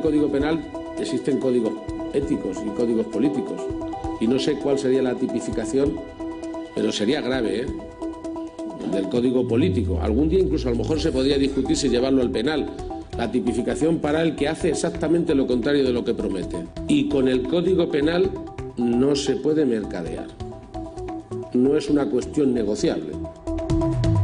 del Código Penal existen códigos éticos y códigos políticos. Y no sé cuál sería la tipificación, pero sería grave, del Código político. Algún día incluso a lo mejor se podría discutir si llevarlo al penal. La tipificación para el que hace exactamente lo contrario de lo que promete. Y con el Código Penal no se puede mercadear. No es una cuestión negociable.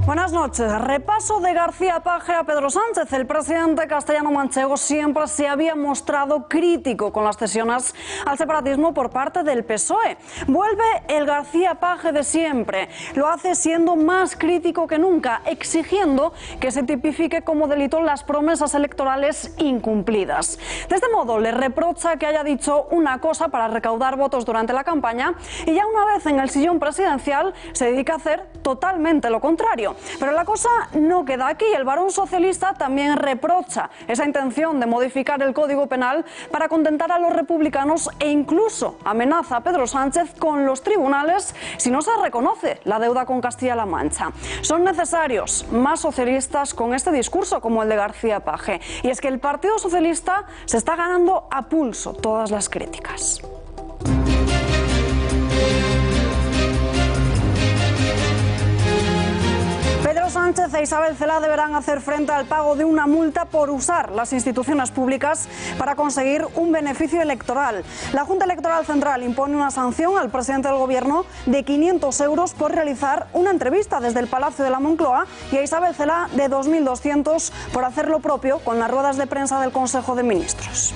Buenas noches. Repaso de García Paje a Pedro Sánchez. El presidente castellano-manchego siempre se había mostrado crítico con las cesiones al separatismo por parte del PSOE. Vuelve el García Paje de siempre. Lo hace siendo más crítico que nunca, exigiendo que se tipifique como delito las promesas electorales incumplidas. De este modo, le reprocha que haya dicho una cosa para recaudar votos durante la campaña y ya una vez en el sillón presidencial se dedica a hacer totalmente lo contrario. Pero la cosa no queda aquí. El varón socialista también reprocha esa intención de modificar el Código Penal para contentar a los republicanos e incluso amenaza a Pedro Sánchez con los tribunales si no se reconoce la deuda con Castilla-La Mancha. Son necesarios más socialistas con este discurso como el de García Paje. Y es que el Partido Socialista se está ganando a pulso todas las críticas. Pedro Sánchez e Isabel Celaá deberán hacer frente al pago de una multa por usar las instituciones públicas para conseguir un beneficio electoral. La Junta Electoral Central impone una sanción al presidente del Gobierno de 500 euros por realizar una entrevista desde el Palacio de la Moncloa y a Isabel Celaá de 2.200 por hacer lo propio con las ruedas de prensa del Consejo de Ministros.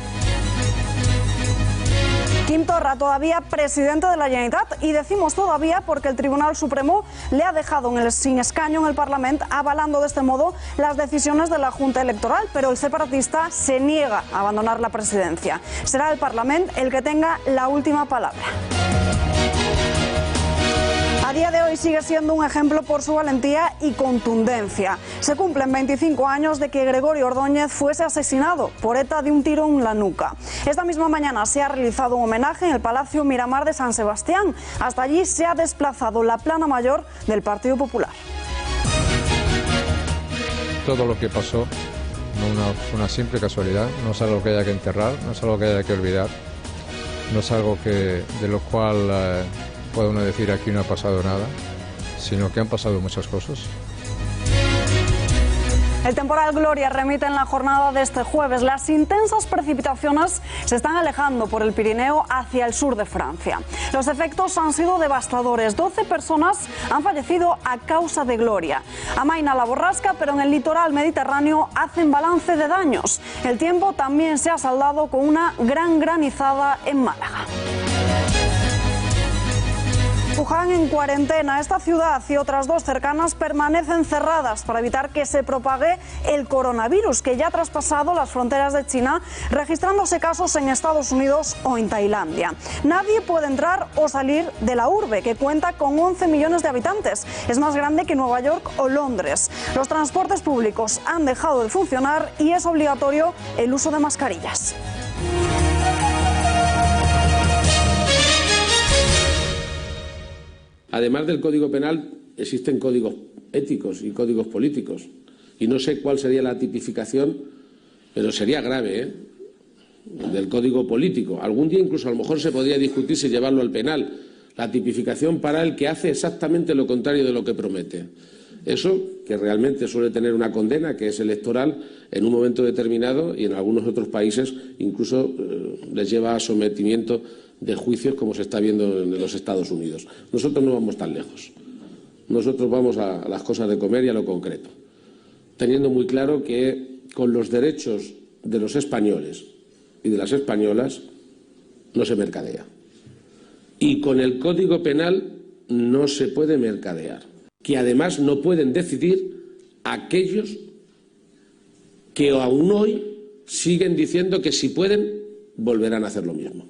Quim Torra, todavía presidente de la Generalitat, y decimos todavía porque el Tribunal Supremo le ha dejado sin escaño en el Parlamento, avalando de este modo las decisiones de la Junta Electoral, pero el separatista se niega a abandonar la presidencia. Será el Parlamento el que tenga la última palabra. A día de hoy sigue siendo un ejemplo por su valentía y contundencia. Se cumplen 25 años de que Gregorio Ordóñez fuese asesinado por ETA de un tiro en la nuca. Esta misma mañana se ha realizado un homenaje en el Palacio Miramar de San Sebastián. Hasta allí se ha desplazado la plana mayor del Partido Popular. Todo lo que pasó no fue una simple casualidad, no es algo que haya que enterrar, no es algo que haya que olvidar, no es algo de lo cual puede uno decir aquí no ha pasado nada, sino que han pasado muchas cosas. El temporal Gloria remite en la jornada de este jueves. Las intensas precipitaciones se están alejando por el Pirineo hacia el sur de Francia. Los efectos han sido devastadores. 12 personas han fallecido a causa de Gloria. Amaina la borrasca, pero en el litoral mediterráneo hacen balance de daños. El tiempo también se ha saldado con una gran granizada en Málaga. Wuhan en cuarentena. Esta ciudad y otras dos cercanas permanecen cerradas para evitar que se propague el coronavirus, que ya ha traspasado las fronteras de China, registrándose casos en Estados Unidos o en Tailandia. Nadie puede entrar o salir de la urbe, que cuenta con 11 millones de habitantes. Es más grande que Nueva York o Londres. Los transportes públicos han dejado de funcionar y es obligatorio el uso de mascarillas. Además del Código Penal, existen códigos éticos y códigos políticos. Y no sé cuál sería la tipificación, pero sería grave, del Código político. Algún día incluso a lo mejor se podría discutir si llevarlo al penal. La tipificación para el que hace exactamente lo contrario de lo que promete. Eso, que realmente suele tener una condena, que es electoral, en un momento determinado, y en algunos otros países incluso les lleva a sometimiento de juicios, como se está viendo en los Estados Unidos. Nosotros no vamos tan lejos. Nosotros vamos a las cosas de comer y a lo concreto, teniendo muy claro que con los derechos de los españoles y de las españolas no se mercadea. Y con el Código Penal no se puede mercadear. Que además no pueden decidir aquellos que aún hoy siguen diciendo que si pueden volverán a hacer lo mismo.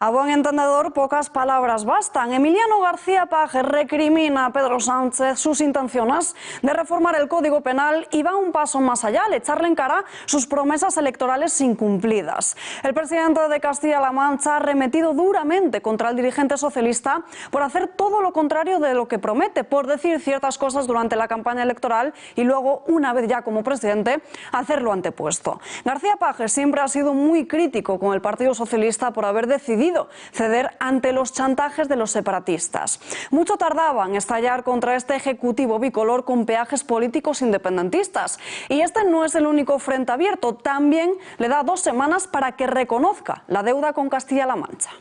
A buen entendedor, pocas palabras bastan. Emiliano García Paje recrimina a Pedro Sánchez sus intenciones de reformar el Código Penal y va un paso más allá, al echarle en cara sus promesas electorales incumplidas. El presidente de Castilla-La Mancha ha arremetido duramente contra el dirigente socialista por hacer todo lo contrario de lo que promete, por decir ciertas cosas durante la campaña electoral y luego, una vez ya como presidente, hacer lo antepuesto. García Paje siempre ha sido muy crítico con el Partido Socialista por haber decidido ceder ante los chantajes de los separatistas. Mucho tardaba en estallar contra este ejecutivo bicolor con peajes políticos independentistas. Y este no es el único frente abierto. También le da 2 semanas para que reconozca la deuda con Castilla-La Mancha.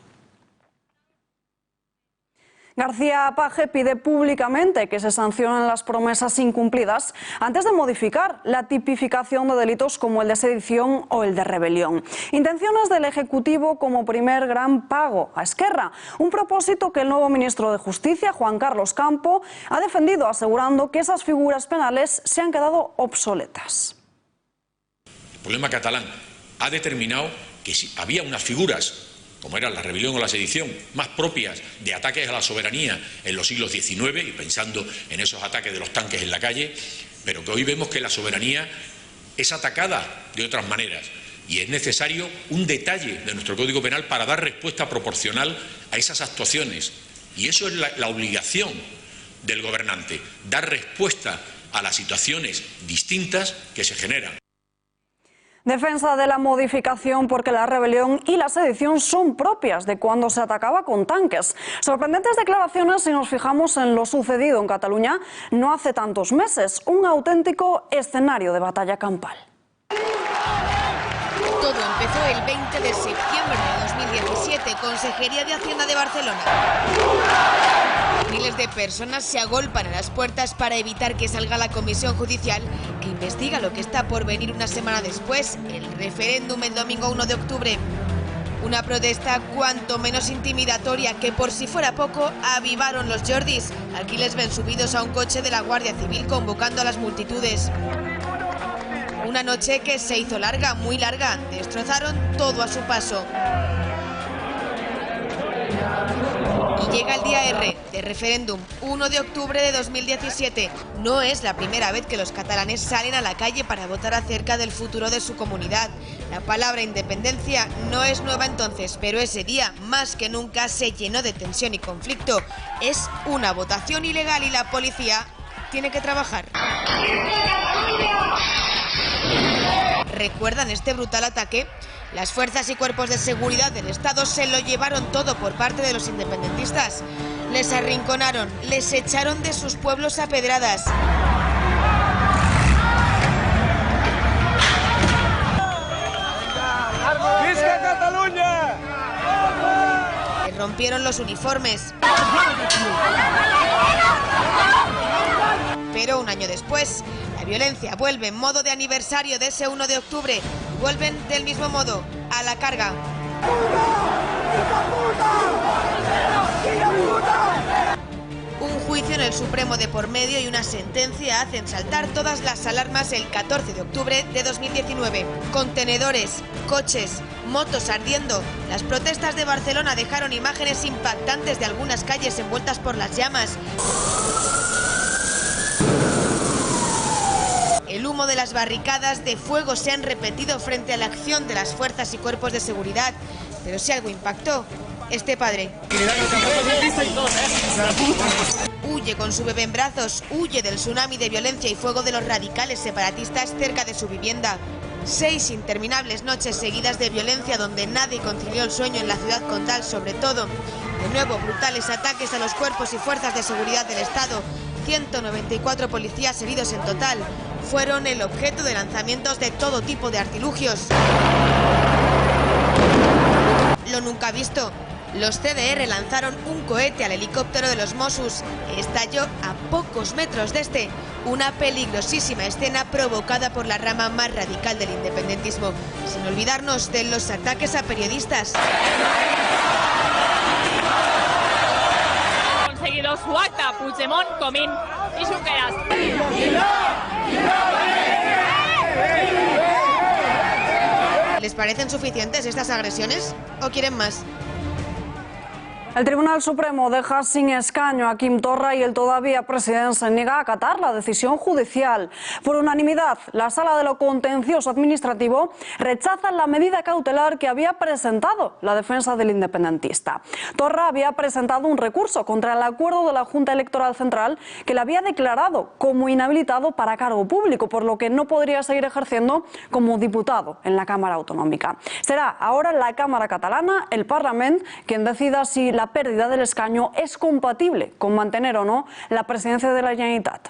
García Paje pide públicamente que se sancionen las promesas incumplidas antes de modificar la tipificación de delitos como el de sedición o el de rebelión. Intenciones del Ejecutivo como primer gran pago a Esquerra, un propósito que el nuevo ministro de Justicia, Juan Carlos Campo, ha defendido asegurando que esas figuras penales se han quedado obsoletas. El problema catalán ha determinado que si había unas figuras como era la rebelión o la sedición, más propias de ataques a la soberanía en los siglos XIX, y pensando en esos ataques de los tanques en la calle, pero que hoy vemos que la soberanía es atacada de otras maneras. Y es necesario un detalle de nuestro Código Penal para dar respuesta proporcional a esas actuaciones. Y eso es la obligación del gobernante, dar respuesta a las situaciones distintas que se generan. Defensa de la modificación porque la rebelión y la sedición son propias de cuando se atacaba con tanques. Sorprendentes declaraciones si nos fijamos en lo sucedido en Cataluña no hace tantos meses. Un auténtico escenario de batalla campal. Todo empezó el 20 de septiembre de 2017, Consejería de Hacienda de Barcelona. Miles de personas se agolpan a las puertas para evitar que salga la comisión judicial que investiga lo que está por venir una semana después, el referéndum el domingo 1 de octubre. Una protesta cuanto menos intimidatoria que, por si fuera poco, avivaron los Jordis. Aquí les ven subidos a un coche de la Guardia Civil convocando a las multitudes. Una noche que se hizo larga, muy larga. Destrozaron todo a su paso. Y llega el día R de referéndum, 1 de octubre de 2017. No es la primera vez que los catalanes salen a la calle para votar acerca del futuro de su comunidad. La palabra independencia no es nueva entonces, pero ese día, más que nunca, se llenó de tensión y conflicto. Es una votación ilegal y la policía tiene que trabajar. ¿Recuerdan este brutal ataque? Las fuerzas y cuerpos de seguridad del Estado se lo llevaron todo por parte de los independentistas. Les arrinconaron, les echaron de sus pueblos a pedradas. ¡Visca Cataluña! Les rompieron los uniformes. Pero un año después, la violencia vuelve en modo de aniversario de ese 1 de octubre. Vuelven del mismo modo, a la carga. Un juicio en el Supremo de por medio y una sentencia hacen saltar todas las alarmas el 14 de octubre de 2019. Contenedores, coches, motos ardiendo. Las protestas de Barcelona dejaron imágenes impactantes de algunas calles envueltas por las llamas. El humo de las barricadas de fuego se han repetido frente a la acción de las fuerzas y cuerpos de seguridad. Pero si algo impactó, este padre huye con su bebé en brazos, huye del tsunami de violencia y fuego de los radicales separatistas cerca de su vivienda. 6 interminables noches seguidas de violencia donde nadie concilió el sueño en la ciudad condal, sobre todo. De nuevo, brutales ataques a los cuerpos y fuerzas de seguridad del Estado. 194 policías heridos en total. Fueron el objeto de lanzamientos de todo tipo de artilugios. Lo nunca visto. Los CDR lanzaron un cohete al helicóptero de los Mossos. Estalló a pocos metros de este. Una peligrosísima escena provocada por la rama más radical del independentismo. Sin olvidarnos de los ataques a periodistas. Conseguido su acta, Puigdemont, Comín y Junqueras. ¿Les parecen suficientes estas agresiones o quieren más? El Tribunal Supremo deja sin escaño a Quim Torra y el todavía presidente se niega a acatar la decisión judicial. Por unanimidad, la Sala de lo Contencioso Administrativo rechaza la medida cautelar que había presentado la defensa del independentista. Torra había presentado un recurso contra el acuerdo de la Junta Electoral Central que le había declarado como inhabilitado para cargo público, por lo que no podría seguir ejerciendo como diputado en la Cámara Autonómica. Será ahora la Cámara Catalana, el Parlament, quien decida si la pérdida del escaño es compatible con mantener o no la presidencia de la Generalitat.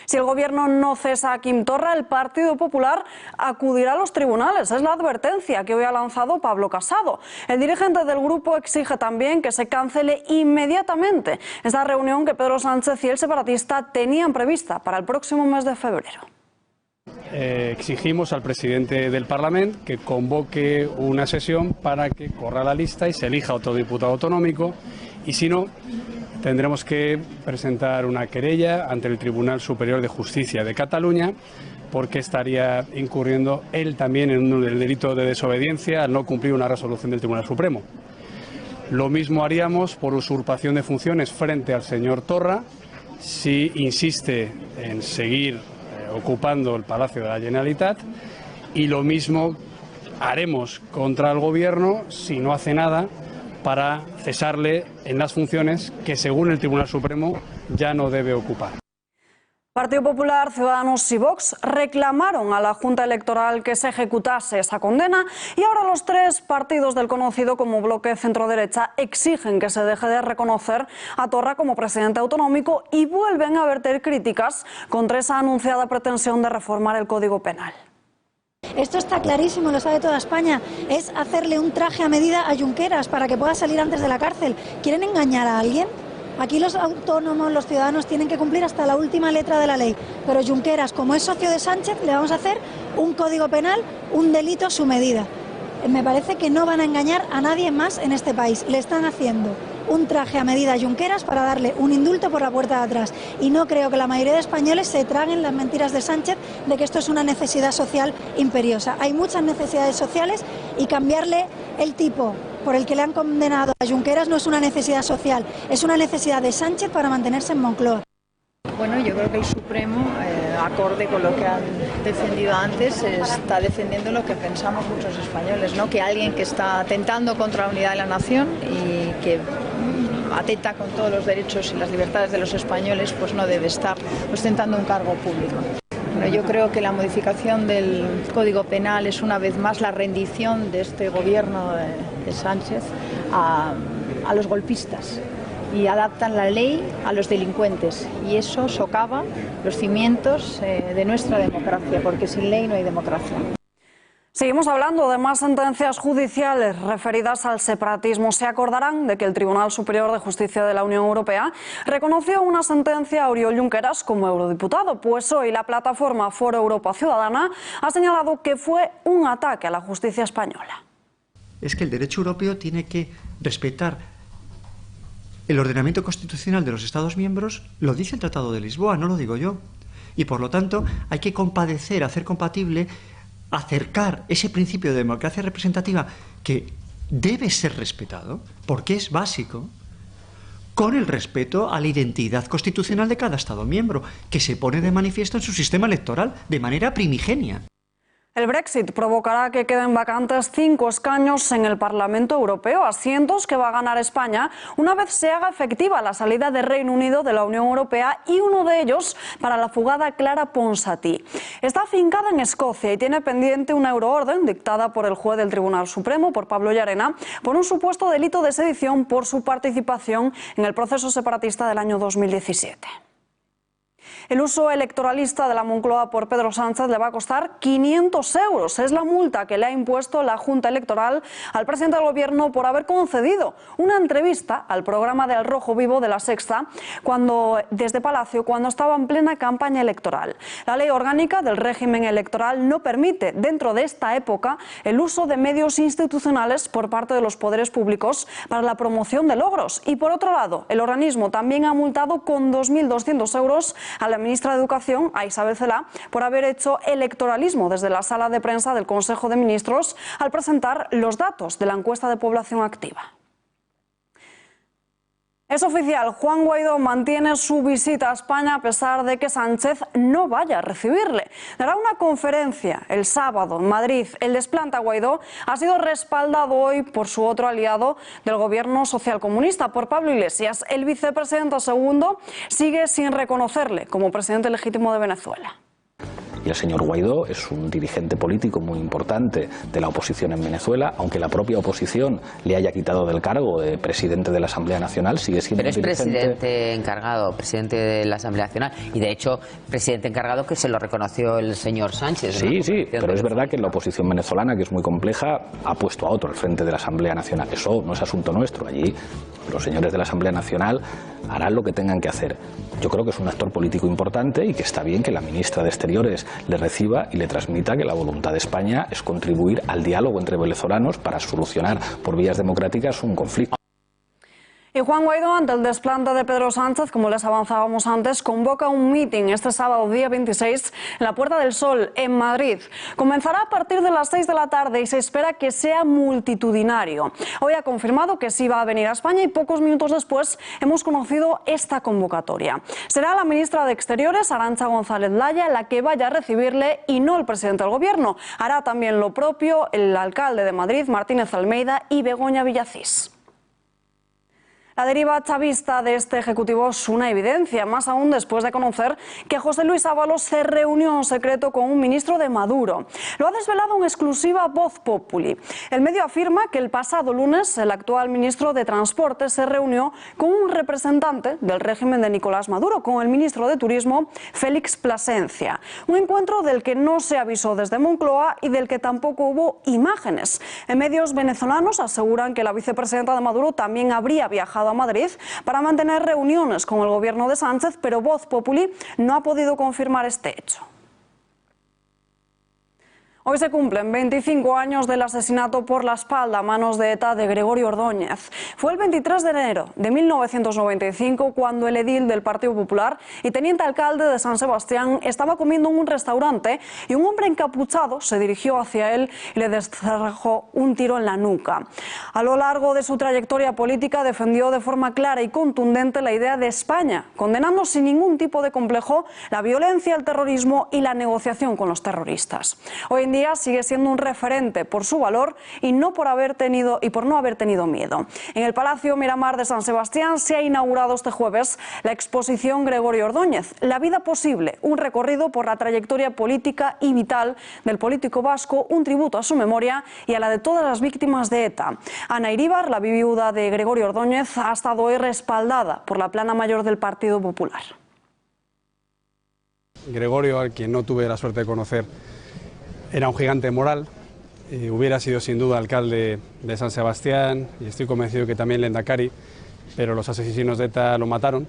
Si el gobierno no cesa a Quim Torra, el Partido Popular acudirá a los tribunales. Es la advertencia que hoy ha lanzado Pablo Casado. El dirigente del grupo exige también que se cancele inmediatamente esta reunión que Pedro Sánchez y el separatista tenían prevista para el próximo mes de febrero. Exigimos al presidente del Parlamento que convoque una sesión para que corra la lista y se elija otro diputado autonómico, y si no, tendremos que presentar una querella ante el Tribunal Superior de Justicia de Cataluña, porque estaría incurriendo él también en el delito de desobediencia al no cumplir una resolución del Tribunal Supremo. Lo mismo haríamos por usurpación de funciones frente al señor Torra si insiste en seguir ocupando el Palacio de la Generalitat, y lo mismo haremos contra el Gobierno si no hace nada para cesarle en las funciones que, según el Tribunal Supremo, ya no debe ocupar. Partido Popular, Ciudadanos y Vox reclamaron a la Junta Electoral que se ejecutase esa condena, y ahora los tres partidos del conocido como bloque centro-derecha exigen que se deje de reconocer a Torra como presidente autonómico y vuelven a verter críticas contra esa anunciada pretensión de reformar el Código Penal. Esto está clarísimo, lo sabe toda España. Es hacerle un traje a medida a Junqueras para que pueda salir antes de la cárcel. ¿Quieren engañar a alguien? Aquí los autónomos, los ciudadanos, tienen que cumplir hasta la última letra de la ley. Pero Junqueras, como es socio de Sánchez, le vamos a hacer un código penal, un delito a su medida. Me parece que no van a engañar a nadie más en este país. Le están haciendo un traje a medida a Junqueras para darle un indulto por la puerta de atrás. Y no creo que la mayoría de españoles se traguen las mentiras de Sánchez de que esto es una necesidad social imperiosa. Hay muchas necesidades sociales y cambiarle el tipo por el que le han condenado a Junqueras no es una necesidad social, es una necesidad de Sánchez para mantenerse en Moncloa. Bueno, yo creo que el Supremo, acorde con lo que han defendido antes, está defendiendo lo que pensamos muchos españoles, ¿no? Que alguien que está atentando contra la unidad de la nación y que atenta con todos los derechos y las libertades de los españoles, pues no debe estar ostentando un cargo público. Bueno, yo creo que la modificación del Código Penal es una vez más la rendición de este gobierno de Sánchez a los golpistas, y adaptan la ley a los delincuentes, y eso socava los cimientos de nuestra democracia, porque sin ley no hay democracia. Seguimos hablando de más sentencias judiciales referidas al separatismo. Se acordarán de que el Tribunal Superior de Justicia de la Unión Europea reconoció una sentencia a Oriol Junqueras como eurodiputado, pues hoy la plataforma Foro Europa Ciudadana ha señalado que fue un ataque a la justicia española. Es que el derecho europeo tiene que respetar el ordenamiento constitucional de los Estados miembros, lo dice el Tratado de Lisboa, no lo digo yo. Y por lo tanto hay que compadecer, hacer compatible, acercar ese principio de democracia representativa que debe ser respetado, porque es básico, con el respeto a la identidad constitucional de cada Estado miembro, que se pone de manifiesto en su sistema electoral de manera primigenia. El Brexit provocará que queden vacantes 5 escaños en el Parlamento Europeo, asientos que va a ganar España una vez se haga efectiva la salida del Reino Unido de la Unión Europea, y uno de ellos para la fugada Clara Ponsatí. Está afincada en Escocia y tiene pendiente una euroorden dictada por el juez del Tribunal Supremo, por Pablo Llarena, por un supuesto delito de sedición por su participación en el proceso separatista del año 2017. El uso electoralista de la Moncloa por Pedro Sánchez le va a costar 500 euros. Es la multa que le ha impuesto la Junta Electoral al presidente del Gobierno por haber concedido una entrevista al programa de Al Rojo Vivo de La Sexta desde Palacio cuando estaba en plena campaña electoral. La ley orgánica del régimen electoral no permite, dentro de esta época, el uso de medios institucionales por parte de los poderes públicos para la promoción de logros. Y por otro lado, el organismo también ha multado con 2.200 euros a la ministra de Educación, a Isabel Celaá, por haber hecho electoralismo desde la sala de prensa del Consejo de Ministros al presentar los datos de la encuesta de población activa. Es oficial, Juan Guaidó mantiene su visita a España a pesar de que Sánchez no vaya a recibirle. Dará una conferencia el sábado en Madrid. El desplante a Guaidó ha sido respaldado hoy por su otro aliado del gobierno socialcomunista, por Pablo Iglesias. El vicepresidente segundo sigue sin reconocerle como presidente legítimo de Venezuela. Y el señor Guaidó es un dirigente político muy importante de la oposición en Venezuela, aunque la propia oposición le haya quitado del cargo de presidente de la Asamblea Nacional, sigue siendo un dirigente... Pero es presidente encargado, presidente de la Asamblea Nacional, y de hecho presidente encargado que se lo reconoció el señor Sánchez. Sí, sí, pero es verdad que la oposición venezolana, que es muy compleja, ha puesto a otro al frente de la Asamblea Nacional. Eso no es asunto nuestro. Allí los señores de la Asamblea Nacional harán lo que tengan que hacer. Yo creo que es un actor político importante y que está bien que la ministra de Exteriores le reciba y le transmita que la voluntad de España es contribuir al diálogo entre venezolanos para solucionar por vías democráticas un conflicto. Y Juan Guaidó, ante el desplante de Pedro Sánchez, como les avanzábamos antes, convoca un meeting este sábado día 26 en la Puerta del Sol, en Madrid. Comenzará a partir de las 6 de la tarde y se espera que sea multitudinario. Hoy ha confirmado que sí va a venir a España y pocos minutos después hemos conocido esta convocatoria. Será la ministra de Exteriores, Arantxa González Laya, la que vaya a recibirle y no el presidente del Gobierno. Hará también lo propio el alcalde de Madrid, Martínez Almeida, y Begoña Villacís. La deriva chavista de este ejecutivo es una evidencia, más aún después de conocer que José Luis Ábalos se reunió en secreto con un ministro de Maduro. Lo ha desvelado en exclusiva Voz Populi. El medio afirma que el pasado lunes el actual ministro de Transporte se reunió con un representante del régimen de Nicolás Maduro, con el ministro de Turismo, Félix Plasencia. Un encuentro del que no se avisó desde Moncloa y del que tampoco hubo imágenes. En medios venezolanos aseguran que la vicepresidenta de Maduro también habría viajado a Madrid para mantener reuniones con el gobierno de Sánchez, pero Voz Populi no ha podido confirmar este hecho. Hoy se cumplen 25 años del asesinato por la espalda a manos de ETA de Gregorio Ordóñez. Fue el 23 de enero de 1995 cuando el edil del Partido Popular y teniente alcalde de San Sebastián estaba comiendo en un restaurante y un hombre encapuchado se dirigió hacia él y le descerrajó un tiro en la nuca. A lo largo de su trayectoria política defendió de forma clara y contundente la idea de España, condenando sin ningún tipo de complejo la violencia, el terrorismo y la negociación con los terroristas. Hoy en día sigue siendo un referente por su valor y no por no haber tenido miedo. En el Palacio Miramar de San Sebastián se ha inaugurado este jueves la exposición Gregorio Ordóñez, La vida posible, un recorrido por la trayectoria política y vital del político vasco, un tributo a su memoria y a la de todas las víctimas de ETA. Ana Iríbar, la viuda de Gregorio Ordóñez, ha estado hoy respaldada por la plana mayor del Partido Popular. Gregorio, al quien no tuve la suerte de conocer, era un gigante moral, hubiera sido sin duda alcalde de San Sebastián y estoy convencido que también Lehendakari, pero los asesinos de ETA lo mataron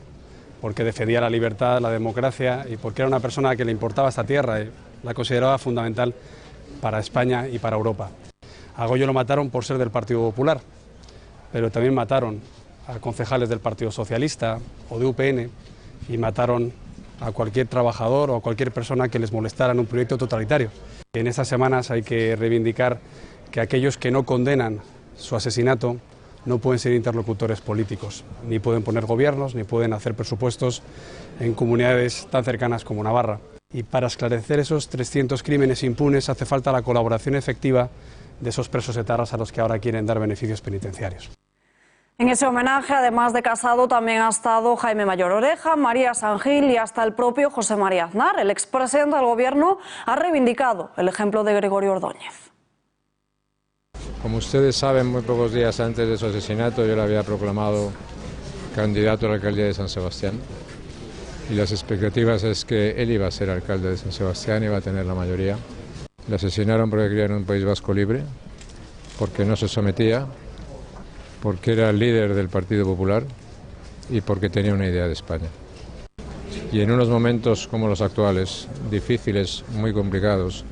porque defendía la libertad, la democracia y porque era una persona a la que le importaba esta tierra y la consideraba fundamental para España y para Europa. A Goyo lo mataron por ser del Partido Popular, pero también mataron a concejales del Partido Socialista o de UPN y mataron a cualquier trabajador o a cualquier persona que les molestara en un proyecto totalitario. En estas semanas hay que reivindicar que aquellos que no condenan su asesinato no pueden ser interlocutores políticos, ni pueden poner gobiernos, ni pueden hacer presupuestos en comunidades tan cercanas como Navarra. Y para esclarecer esos 300 crímenes impunes hace falta la colaboración efectiva de esos presos etarras a los que ahora quieren dar beneficios penitenciarios. En ese homenaje, además de Casado, también ha estado Jaime Mayor Oreja, María Sangil y hasta el propio José María Aznar. El expresidente del Gobierno ha reivindicado el ejemplo de Gregorio Ordóñez. Como ustedes saben, muy pocos días antes de su asesinato yo le había proclamado candidato a la alcaldía de San Sebastián. Y las expectativas es que él iba a ser alcalde de San Sebastián, iba a tener la mayoría. Le asesinaron porque querían un País Vasco libre, porque no se sometía, porque era el líder del Partido Popular y porque tenía una idea de España. Y en unos momentos como los actuales, difíciles, muy complicados,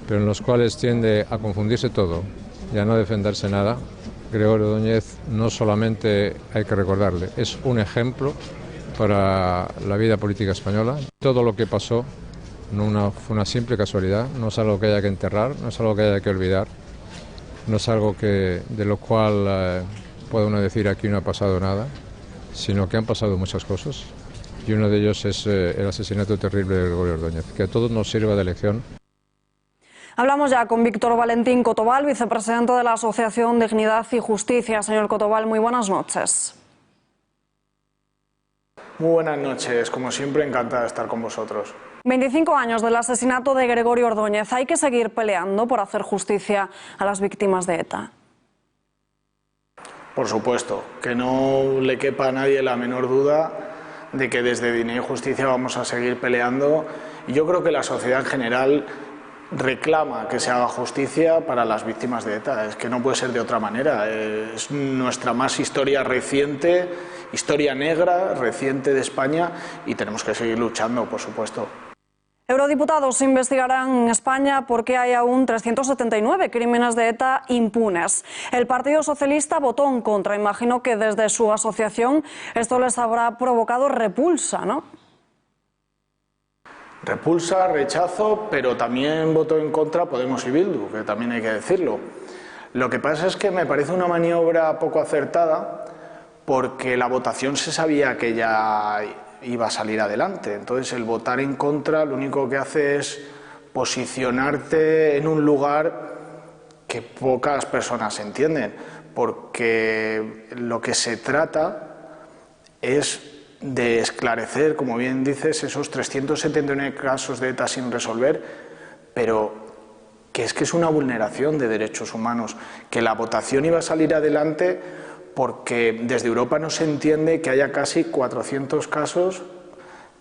pero en los cuales tiende a confundirse todo y a no defenderse nada, Gregorio Ordóñez no solamente hay que recordarle, es un ejemplo para la vida política española. Todo lo que pasó no fue una simple casualidad, no es algo que haya que enterrar, no es algo que haya que olvidar, no es algo de lo cual puede uno decir aquí no ha pasado nada, sino que han pasado muchas cosas. Y uno de ellos es el asesinato terrible de Gregorio Ordóñez, que a todos nos sirva de lección. Hablamos ya con Víctor Valentín Cotobal, vicepresidente de la Asociación Dignidad y Justicia. Señor Cotobal, muy buenas noches. Muy buenas noches, como siempre, encantada de estar con vosotros. 25 años del asesinato de Gregorio Ordóñez. ¿Hay que seguir peleando por hacer justicia a las víctimas de ETA? Por supuesto, que no le quepa a nadie la menor duda de que desde Dignidad y Justicia vamos a seguir peleando. Y yo creo que la sociedad en general reclama que se haga justicia para las víctimas de ETA. Es que no puede ser de otra manera. Es nuestra más historia reciente, historia negra reciente de España, y tenemos que seguir luchando, por supuesto. Eurodiputados investigarán en España por qué hay aún 379 crímenes de ETA impunes. El Partido Socialista votó en contra. Imagino que desde su asociación esto les habrá provocado repulsa, ¿no? Repulsa, rechazo, pero también votó en contra Podemos y Bildu, que también hay que decirlo. Lo que pasa es que me parece una maniobra poco acertada, porque la votación se sabía que ya iba a salir adelante. Entonces, el votar en contra lo único que hace es posicionarte en un lugar que pocas personas entienden, porque lo que se trata es de esclarecer, como bien dices, esos 379 casos de ETA sin resolver, pero que es una vulneración de derechos humanos, que la votación iba a salir adelante porque desde Europa no se entiende que haya casi 400 casos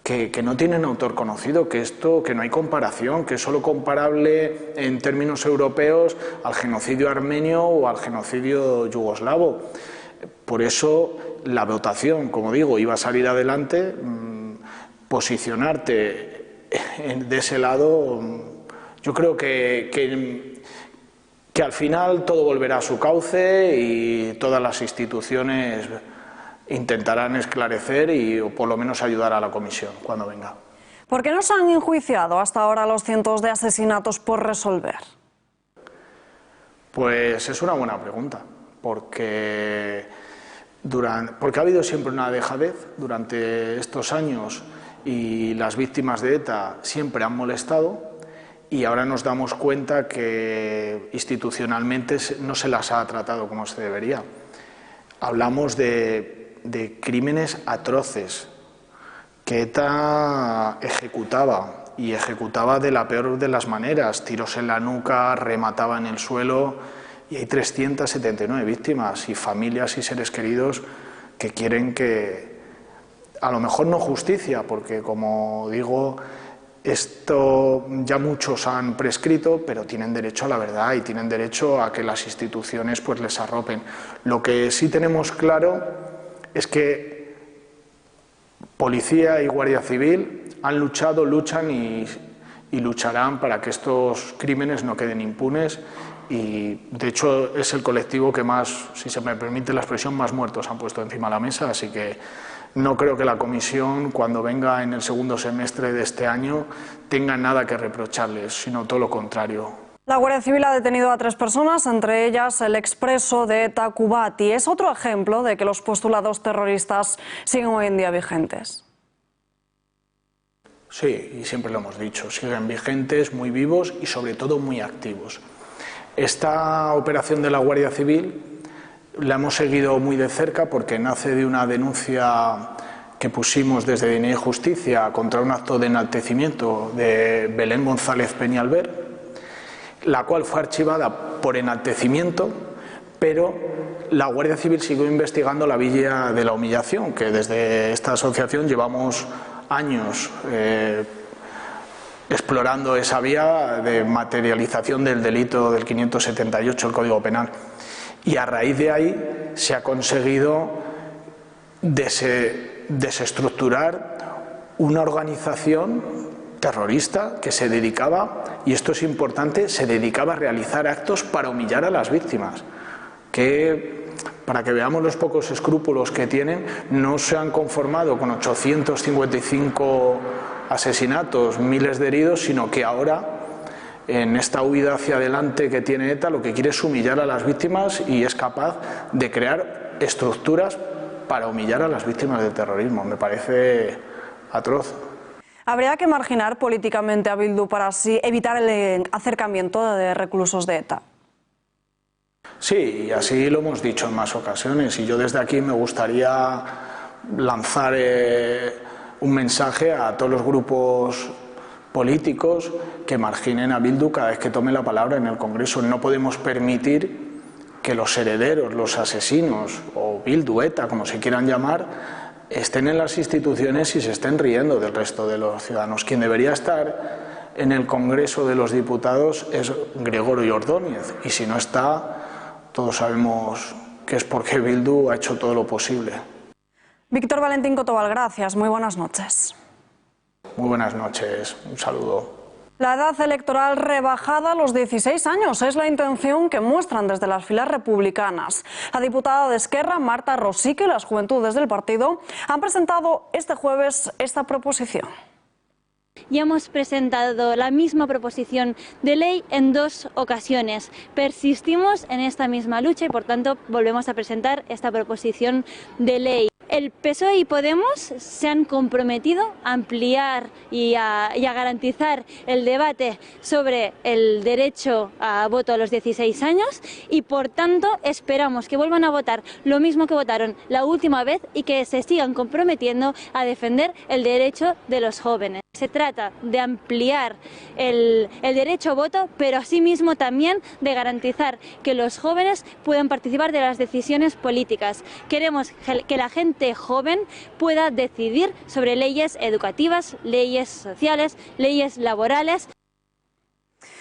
que no tienen autor conocido, que no hay comparación, que es solo comparable en términos europeos al genocidio armenio o al genocidio yugoslavo. Por eso la votación, como digo, iba a salir adelante. Posicionarte de ese lado, yo creo que al final todo volverá a su cauce y todas las instituciones intentarán esclarecer o por lo menos ayudar a la comisión cuando venga. ¿Por qué no se han enjuiciado hasta ahora los cientos de asesinatos por resolver? Pues es una buena pregunta, porque ha habido siempre una dejadez durante estos años y las víctimas de ETA siempre han molestado. Y ahora nos damos cuenta que institucionalmente no se las ha tratado como se debería. Hablamos de crímenes atroces que ETA ejecutaba, y ejecutaba de la peor de las maneras. Tiros en la nuca, remataba en el suelo, y hay 379 víctimas y familias y seres queridos que quieren que, a lo mejor no justicia, porque como digo, esto ya muchos han prescrito, pero tienen derecho a la verdad y tienen derecho a que las instituciones pues les arropen. Lo que sí tenemos claro es que Policía y Guardia Civil han luchado, luchan y lucharán para que estos crímenes no queden impunes, y de hecho es el colectivo que más, si se me permite la expresión, más muertos han puesto encima de la mesa, así que no creo que la comisión, cuando venga en el segundo semestre de este año, tenga nada que reprocharles, sino todo lo contrario. La Guardia Civil ha detenido a 3 personas, entre ellas el expreso de ETA Kubati. ¿Es otro ejemplo de que los postulados terroristas siguen hoy en día vigentes? Sí, y siempre lo hemos dicho, siguen vigentes, muy vivos y sobre todo muy activos. Esta operación de la Guardia Civil la hemos seguido muy de cerca porque nace de una denuncia que pusimos desde Dignidad y Justicia contra un acto de enaltecimiento de Belén González Peñalver, la cual fue archivada por enaltecimiento, pero la Guardia Civil siguió investigando la vía de la humillación, que desde esta asociación llevamos años explorando esa vía de materialización del delito del 578 del Código Penal. Y a raíz de ahí se ha conseguido desestructurar una organización terrorista que se dedicaba, y esto es importante, se dedicaba a realizar actos para humillar a las víctimas, que, para que veamos los pocos escrúpulos que tienen, no se han conformado con 855 asesinatos, miles de heridos, sino que ahora, en esta huida hacia adelante que tiene ETA, lo que quiere es humillar a las víctimas y es capaz de crear estructuras para humillar a las víctimas del terrorismo. Me parece atroz. Habría que marginar políticamente a Bildu para así evitar el acercamiento de reclusos de ETA. Sí, y así lo hemos dicho en más ocasiones, y yo desde aquí me gustaría lanzar un mensaje a todos los grupos políticos que marginen a Bildu cada vez que tome la palabra en el Congreso. No podemos permitir que los herederos, los asesinos, o Bildu, ETA, como se quieran llamar, estén en las instituciones y se estén riendo del resto de los ciudadanos. Quien debería estar en el Congreso de los Diputados es Gregorio Ordóñez, y si no está, todos sabemos que es porque Bildu ha hecho todo lo posible. Víctor Valentín Cotobal, gracias. Muy buenas noches. Muy buenas noches. Un saludo. La edad electoral rebajada a los 16 años es la intención que muestran desde las filas republicanas. La diputada de Esquerra, Marta Rosique, y las juventudes del partido han presentado este jueves esta proposición. Ya hemos presentado la misma proposición de ley en 2 ocasiones. Persistimos en esta misma lucha y, por tanto, volvemos a presentar esta proposición de ley. El PSOE y Podemos se han comprometido a ampliar y a garantizar el debate sobre el derecho a voto a los 16 años y, por tanto, esperamos que vuelvan a votar lo mismo que votaron la última vez y que se sigan comprometiendo a defender el derecho de los jóvenes. Se trata de ampliar el derecho a voto, pero asimismo también de garantizar que los jóvenes puedan participar de las decisiones políticas. Queremos que la gente joven pueda decidir sobre leyes educativas, leyes sociales, leyes laborales.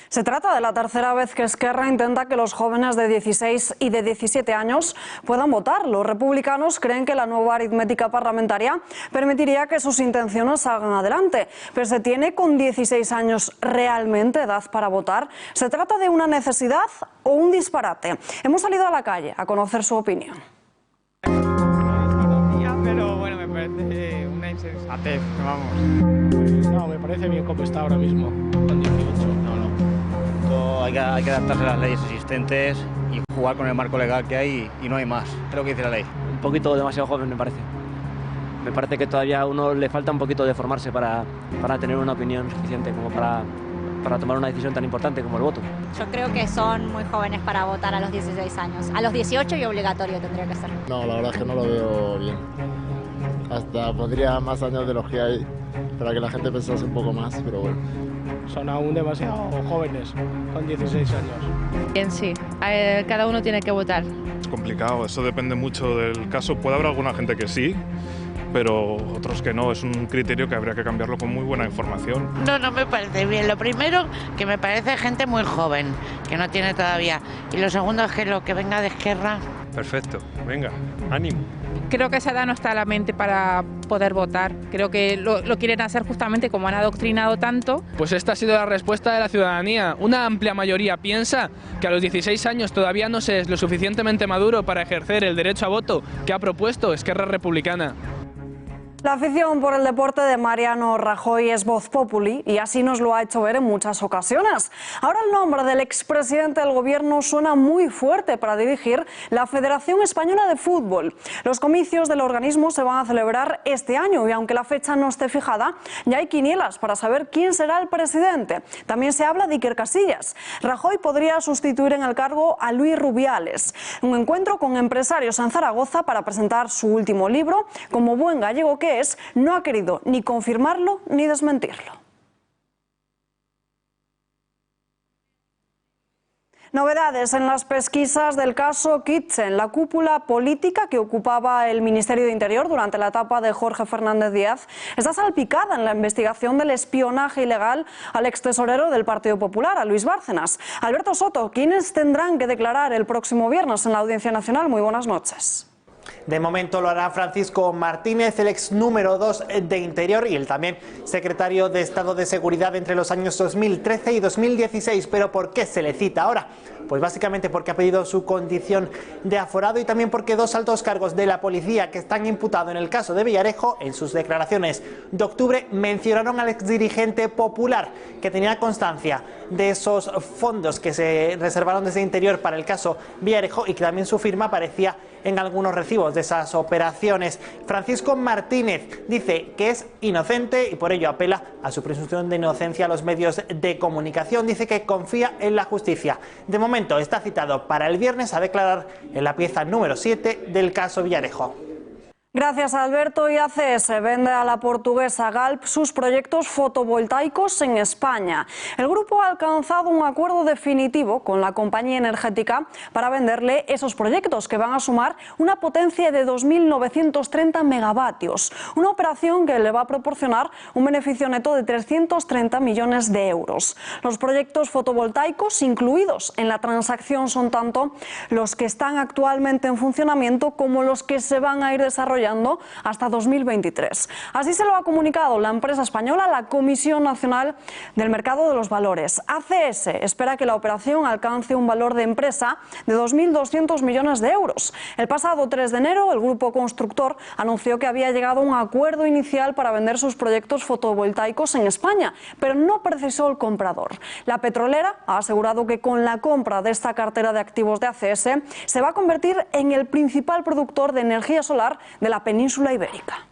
Se trata de la tercera vez que Esquerra intenta que los jóvenes de 16 y de 17 años puedan votar. Los republicanos creen que la nueva aritmética parlamentaria permitiría que sus intenciones salgan adelante. Pero ¿se tiene con 16 años realmente edad para votar? ¿Se trata de una necesidad o un disparate? Hemos salido a la calle a conocer su opinión. Pero bueno, me parece una insensatez, vamos. No, me parece bien como está ahora mismo, con 18. Hay que adaptarse a las leyes existentes y jugar con el marco legal que hay y no hay más. Es lo que dice la ley. Un poquito demasiado joven, me parece. Me parece que todavía a uno le falta un poquito de formarse para tener una opinión suficiente como para tomar una decisión tan importante como el voto. Yo creo que son muy jóvenes para votar a los 16 años. A los 18 y obligatorio tendría que ser. No, la verdad es que no lo veo bien. Hasta pondría más años de los que hay para que la gente pensase un poco más, pero bueno. Son aún demasiado jóvenes, con 16 años. Bien, sí. Cada uno tiene que votar. Es complicado, eso depende mucho del caso. Puede haber alguna gente que sí, pero otros que no. Es un criterio que habría que cambiarlo con muy buena información. No me parece bien. Lo primero, que me parece gente muy joven, que no tiene todavía. Y lo segundo es que lo que venga de Esquerra... Perfecto, venga, ánimo. Creo que esa edad no está a la mente para poder votar. Creo que lo quieren hacer justamente como han adoctrinado tanto. Pues esta ha sido la respuesta de la ciudadanía. Una amplia mayoría piensa que a los 16 años todavía no se es lo suficientemente maduro para ejercer el derecho a voto que ha propuesto Esquerra Republicana. La afición por el deporte de Mariano Rajoy es voz populi y así nos lo ha hecho ver en muchas ocasiones. Ahora el nombre del expresidente del gobierno suena muy fuerte para dirigir la Federación Española de Fútbol. Los comicios del organismo se van a celebrar este año y aunque la fecha no esté fijada, ya hay quinielas para saber quién será el presidente. También se habla de Iker Casillas. Rajoy podría sustituir en el cargo a Luis Rubiales. Un encuentro con empresarios en Zaragoza para presentar su último libro, como buen gallego que no ha querido ni confirmarlo ni desmentirlo. Novedades en las pesquisas del caso Kitchen. La cúpula política que ocupaba el Ministerio de Interior durante la etapa de Jorge Fernández Díaz está salpicada en la investigación del espionaje ilegal al extesorero del Partido Popular, a Luis Bárcenas. Alberto Soto, ¿quiénes tendrán que declarar el próximo viernes en la Audiencia Nacional? Muy buenas noches. De momento lo hará Francisco Martínez, el ex número 2 de Interior y el también secretario de Estado de Seguridad entre los años 2013 y 2016. ¿Pero por qué se le cita ahora? Pues básicamente porque ha pedido su condición de aforado y también porque dos altos cargos de la policía que están imputados en el caso de Villarejo, en sus declaraciones de octubre, mencionaron al exdirigente popular que tenía constancia de esos fondos que se reservaron desde Interior para el caso Villarejo y que también su firma aparecía en algunos recibos de esas operaciones. Francisco Martínez dice que es inocente y por ello apela a su presunción de inocencia a los medios de comunicación. Dice que confía en la justicia. De momento está citado para el viernes a declarar en la pieza número 7 del caso Villarejo. Gracias, Alberto. Y ACS vende a la portuguesa Galp sus proyectos fotovoltaicos en España. El grupo ha alcanzado un acuerdo definitivo con la compañía energética para venderle esos proyectos que van a sumar una potencia de 2.930 megavatios. Una operación que le va a proporcionar un beneficio neto de 330 millones de euros. Los proyectos fotovoltaicos incluidos en la transacción son tanto los que están actualmente en funcionamiento como los que se van a ir desarrollando hasta 2023. Así se lo ha comunicado la empresa española a la Comisión Nacional del Mercado de los Valores. ACS espera que la operación alcance un valor de empresa de 2.200 millones de euros. El pasado 3 de enero, el grupo constructor anunció que había llegado a un acuerdo inicial para vender sus proyectos fotovoltaicos en España, pero no precisó el comprador. La petrolera ha asegurado que con la compra de esta cartera de activos de ACS se va a convertir en el principal productor de energía solar de la península ibérica.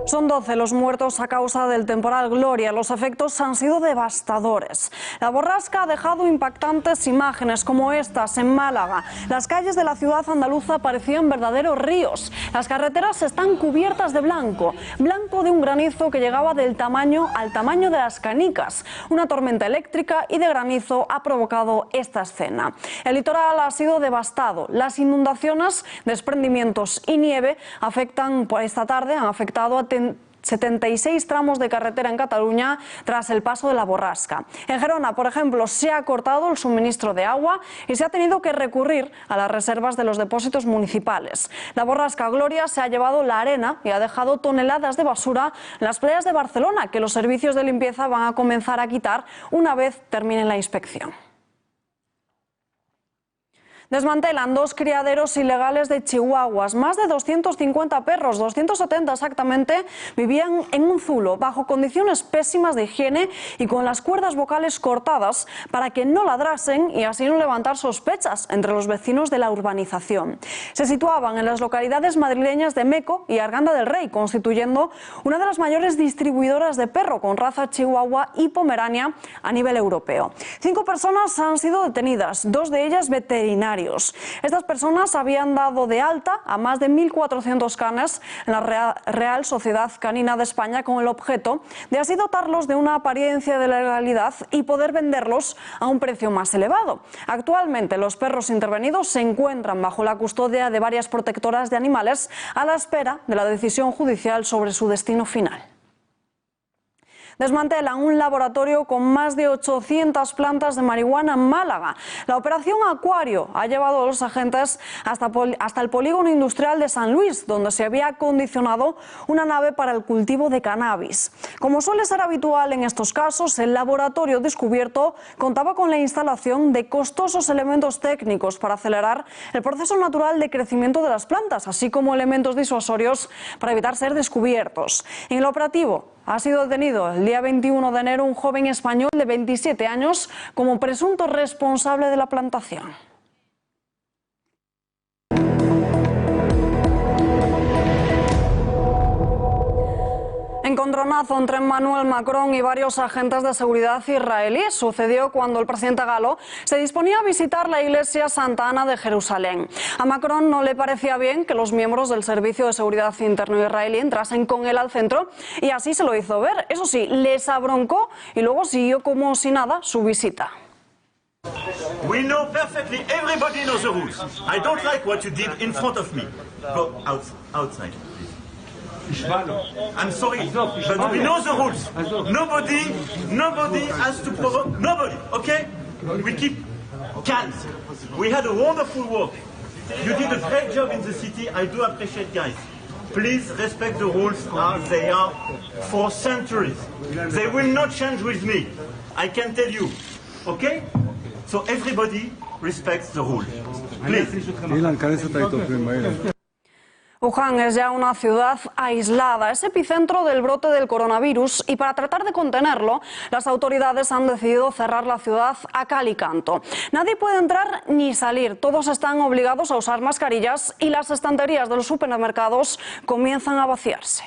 Son 12 los muertos a causa del temporal Gloria. Los efectos han sido devastadores. La borrasca ha dejado impactantes imágenes como estas en Málaga. Las calles de la ciudad andaluza parecían verdaderos ríos. Las carreteras están cubiertas de blanco, blanco de un granizo que llegaba del tamaño al tamaño de las canicas. Una tormenta eléctrica y de granizo ha provocado esta escena. El litoral ha sido devastado. Las inundaciones, desprendimientos y nieve esta tarde han afectado a 76 tramos de carretera en Cataluña tras el paso de la borrasca. En Gerona, por ejemplo, se ha cortado el suministro de agua y se ha tenido que recurrir a las reservas de los depósitos municipales. La borrasca Gloria se ha llevado la arena y ha dejado toneladas de basura en las playas de Barcelona, que los servicios de limpieza van a comenzar a quitar una vez termine la inspección. Desmantelan 2 criaderos ilegales de chihuahuas. Más de 250 perros, 270 exactamente, vivían en un zulo bajo condiciones pésimas de higiene y con las cuerdas vocales cortadas para que no ladrasen y así no levantar sospechas entre los vecinos de la urbanización. Se situaban en las localidades madrileñas de Meco y Arganda del Rey, constituyendo una de las mayores distribuidoras de perro con raza chihuahua y pomerania a nivel europeo. 5 personas han sido detenidas, 2 de ellas veterinarias. Estas personas habían dado de alta a más de 1.400 canes en la Real Sociedad Canina de España con el objeto de así dotarlos de una apariencia de legalidad y poder venderlos a un precio más elevado. Actualmente los perros intervenidos se encuentran bajo la custodia de varias protectoras de animales a la espera de la decisión judicial sobre su destino final. Desmantelan un laboratorio con más de 800 plantas de marihuana en Málaga. La operación Acuario ha llevado a los agentes hasta el polígono industrial de San Luis, donde se había acondicionado una nave para el cultivo de cannabis. Como suele ser habitual en estos casos, el laboratorio descubierto contaba con la instalación de costosos elementos técnicos para acelerar el proceso natural de crecimiento de las plantas, así como elementos disuasorios para evitar ser descubiertos. En el operativo ha sido detenido el día 21 de enero un joven español de 27 años como presunto responsable de la plantación. Encontronazo entre Emmanuel Macron y varios agentes de seguridad israelíes sucedió cuando el presidente galo se disponía a visitar la iglesia Santa Ana de Jerusalén. A Macron no le parecía bien que los miembros del Servicio de Seguridad Interno israelí entrasen con él al centro y así se lo hizo ver. Eso sí, les abroncó y luego siguió como si nada su visita. We know perfectly, everybody knows the rules. I don't like what you did in front of me. Go outside. I'm sorry, but we know the rules. Nobody has to provoke, nobody, okay? We keep calm. We had a wonderful work. You did a great job in the city, I do appreciate, guys. Please respect the rules as they are for centuries. They will not change with me. I can tell you. Okay? So everybody respects the rule. Please. Wuhan es ya una ciudad aislada, es epicentro del brote del coronavirus y para tratar de contenerlo, las autoridades han decidido cerrar la ciudad a cal y canto. Nadie puede entrar ni salir, todos están obligados a usar mascarillas y las estanterías de los supermercados comienzan a vaciarse.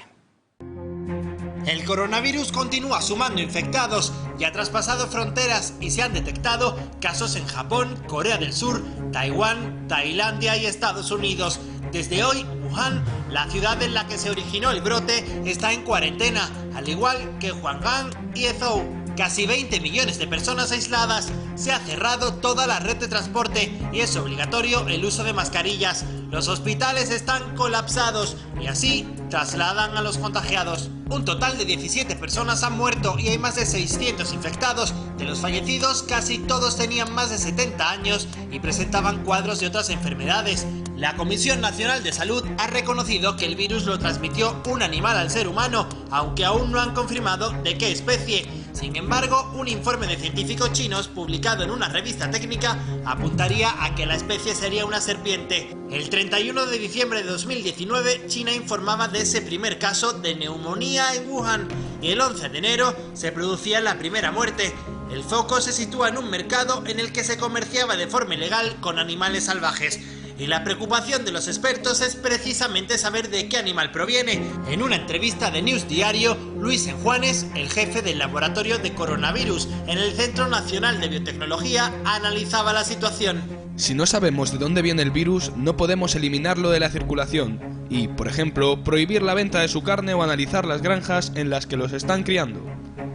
El coronavirus continúa sumando infectados y ha traspasado fronteras y se han detectado casos en Japón, Corea del Sur, Taiwán, Tailandia y Estados Unidos. Desde hoy, Wuhan, la ciudad en la que se originó el brote, está en cuarentena, al igual que Huanggang y Ezhou. Casi 20 millones de personas aisladas, se ha cerrado toda la red de transporte y es obligatorio el uso de mascarillas. Los hospitales están colapsados y así trasladan a los contagiados. Un total de 17 personas han muerto y hay más de 600 infectados. De los fallecidos, casi todos tenían más de 70 años y presentaban cuadros de otras enfermedades. La Comisión Nacional de Salud ha reconocido que el virus lo transmitió un animal al ser humano, aunque aún no han confirmado de qué especie. Sin embargo, un informe de científicos chinos publicado en una revista técnica apuntaría a que la especie sería una serpiente. El 31 de diciembre de 2019, China informaba de ese primer caso de neumonía en Wuhan y el 11 de enero se producía la primera muerte. El foco se sitúa en un mercado en el que se comerciaba de forma ilegal con animales salvajes. Y la preocupación de los expertos es precisamente saber de qué animal proviene. En una entrevista de News Diario, Luis Enjuanes, el jefe del laboratorio de coronavirus en el Centro Nacional de Biotecnología, analizaba la situación. Si no sabemos de dónde viene el virus, no podemos eliminarlo de la circulación y, por ejemplo, prohibir la venta de su carne o analizar las granjas en las que los están criando.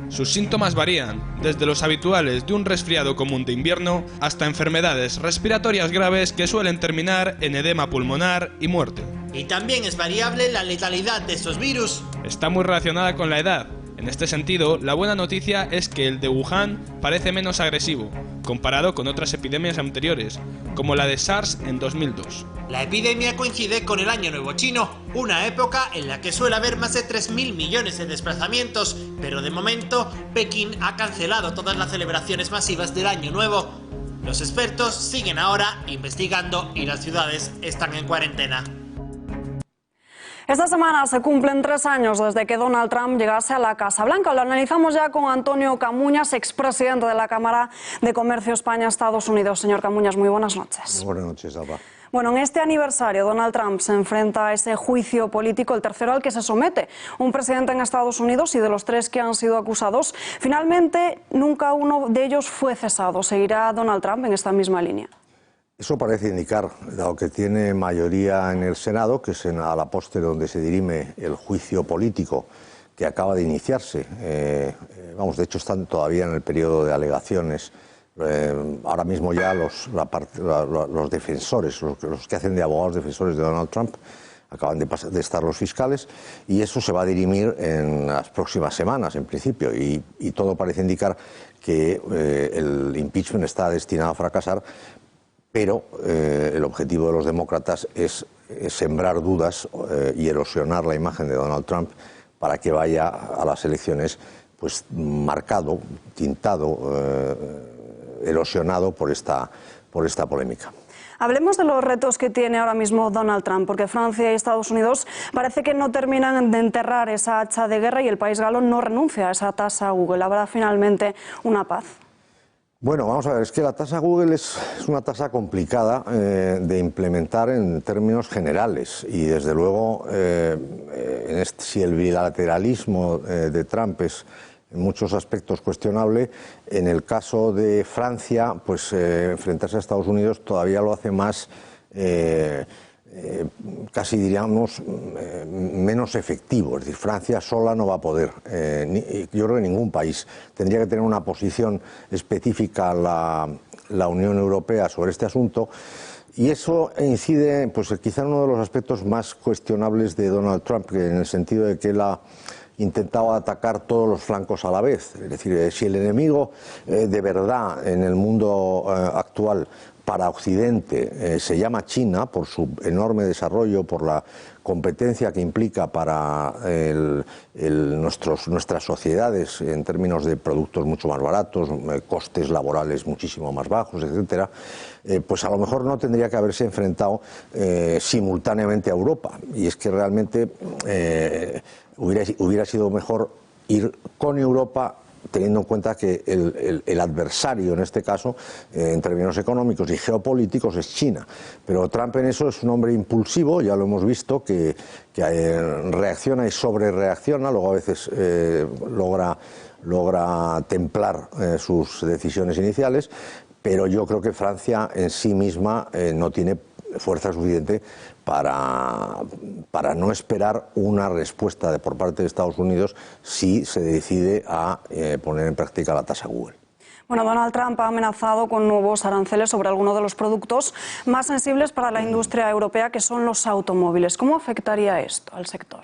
Sus síntomas varían, desde los habituales de un resfriado común de invierno hasta enfermedades respiratorias graves que suelen terminar en edema pulmonar y muerte. Y también es variable la letalidad de estos virus. Está muy relacionada con la edad. En este sentido, la buena noticia es que el de Wuhan parece menos agresivo, comparado con otras epidemias anteriores, como la de SARS en 2002. La epidemia coincide con el Año Nuevo Chino, una época en la que suele haber más de 3.000 millones de desplazamientos, pero de momento Pekín ha cancelado todas las celebraciones masivas del Año Nuevo. Los expertos siguen ahora investigando y las ciudades están en cuarentena. Esta semana se cumplen 3 años desde que Donald Trump llegase a la Casa Blanca. Lo analizamos ya con Antonio Camuñas, expresidente de la Cámara de Comercio España-Estados Unidos. Señor Camuñas, muy buenas noches. Buenas noches, Alba. Bueno, en este aniversario Donald Trump se enfrenta a ese juicio político, el tercero al que se somete un presidente en Estados Unidos, y de los 3 que han sido acusados, finalmente nunca uno de ellos fue cesado. ¿Seguirá Donald Trump en esta misma línea? Eso parece indicar, dado que tiene mayoría en el Senado, que es a la postre donde se dirime el juicio político que acaba de iniciarse. De hecho están todavía en el periodo de alegaciones. Ahora mismo ya los defensores, los que hacen de abogados defensores de Donald Trump, acaban de estar los fiscales, y eso se va a dirimir en las próximas semanas, en principio, y todo parece indicar que el impeachment está destinado a fracasar. Pero el objetivo de los demócratas es sembrar dudas y erosionar la imagen de Donald Trump para que vaya a las elecciones pues marcado, tintado, erosionado por esta polémica. Hablemos de los retos que tiene ahora mismo Donald Trump, porque Francia y Estados Unidos parece que no terminan de enterrar esa hacha de guerra y el país galo no renuncia a esa tasa Google. ¿Habrá finalmente una paz? Bueno, vamos a ver, es que la tasa Google es una tasa complicada de implementar en términos generales, y desde luego si el bilateralismo de Trump es en muchos aspectos cuestionable, en el caso de Francia, pues enfrentarse a Estados Unidos todavía lo hace más, casi diríamos, menos efectivo. Es decir, Francia sola no va a poder, yo creo que ningún país tendría que tener una posición específica la Unión Europea sobre este asunto, y eso incide pues quizá en uno de los aspectos más cuestionables de Donald Trump, que en el sentido de que él ha intentado atacar todos los flancos a la vez. Es decir, si el enemigo de verdad en el mundo actual para Occidente se llama China por su enorme desarrollo, por la competencia que implica para nuestras sociedades en términos de productos mucho más baratos, costes laborales muchísimo más bajos, etcétera, pues a lo mejor no tendría que haberse enfrentado simultáneamente a Europa. Y es que realmente hubiera sido mejor ir con Europa, teniendo en cuenta que el adversario en este caso, en términos económicos y geopolíticos, es China. Pero Trump en eso es un hombre impulsivo, ya lo hemos visto, que reacciona y sobrereacciona, luego a veces logra templar sus decisiones iniciales, pero yo creo que Francia en sí misma no tiene fuerza suficiente para no esperar una respuesta por parte de Estados Unidos si se decide a poner en práctica la tasa Google. Bueno, Donald Trump ha amenazado con nuevos aranceles sobre algunos de los productos más sensibles para la industria europea, que son los automóviles. ¿Cómo afectaría esto al sector?